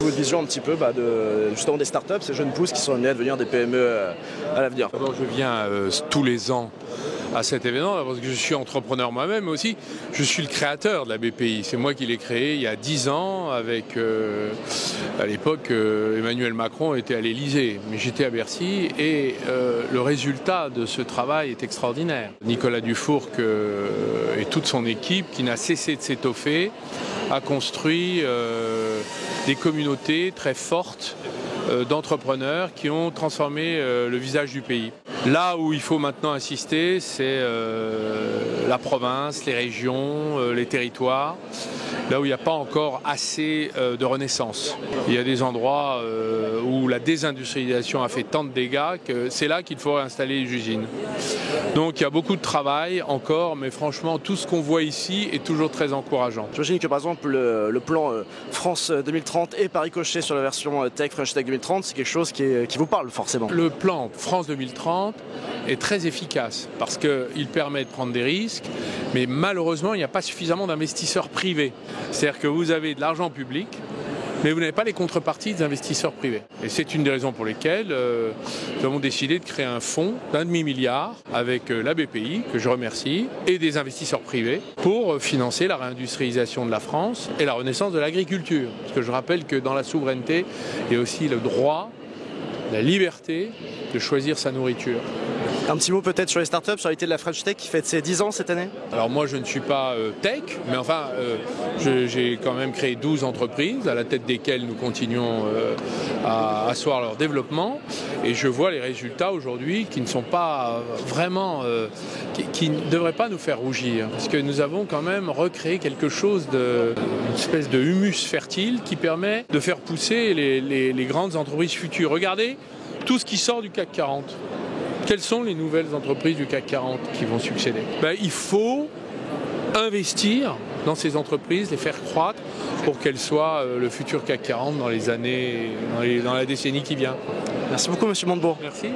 Votre vision un petit peu justement des startups, ces jeunes pousses qui sont amenées à devenir des PME à l'avenir. D'abord, je viens tous les ans à cet événement parce que je suis entrepreneur moi-même, mais aussi je suis le créateur de la BPI. C'est moi qui l'ai créé il y a 10 ans avec, à l'époque, Emmanuel Macron était à l'Élysée, mais j'étais à Bercy et le résultat de ce travail est extraordinaire. Nicolas Dufourcq et toute son équipe, qui n'a cessé de s'étoffer, a construit des communautés très fortes d'entrepreneurs qui ont transformé le visage du pays. Là où il faut maintenant insister, c'est la province, les régions, les territoires, là où il n'y a pas encore assez de renaissance. Il y a des endroits où la désindustrialisation a fait tant de dégâts que c'est là qu'il faut réinstaller les usines. Donc il y a beaucoup de travail encore, mais franchement, tout ce qu'on voit ici est toujours très encourageant. J'imagine que par exemple le plan France 2030 et par ricochet sur la version Tech, French Tech 2030, c'est quelque chose qui vous parle forcément. Le plan France 2030 est très efficace parce qu'il permet de prendre des risques, mais malheureusement, il n'y a pas suffisamment d'investisseurs privés. C'est-à-dire que vous avez de l'argent public, mais vous n'avez pas les contreparties des investisseurs privés. Et c'est une des raisons pour lesquelles nous avons décidé de créer un fonds d'1,5 milliard avec la BPI, que je remercie, et des investisseurs privés pour financer la réindustrialisation de la France et la renaissance de l'agriculture. Parce que je rappelle que dans la souveraineté, il y a aussi le droit, la liberté de choisir sa nourriture. Un petit mot peut-être sur les startups, sur l'idée de la French Tech qui fête ses 10 ans cette année. Alors moi je ne suis pas tech, mais enfin j'ai quand même créé 12 entreprises à la tête desquelles nous continuons à asseoir leur développement et je vois les résultats aujourd'hui qui ne sont pas vraiment, qui ne devraient pas nous faire rougir parce que nous avons quand même recréé quelque chose une espèce de humus fertile qui permet de faire pousser les grandes entreprises futures. Regardez tout ce qui sort du CAC 40. Quelles sont les nouvelles entreprises du CAC 40 qui vont succéder? Il faut investir dans ces entreprises, les faire croître pour qu'elles soient le futur CAC 40 dans les années, dans la décennie qui vient. Merci beaucoup, Monsieur Montebourg. Merci.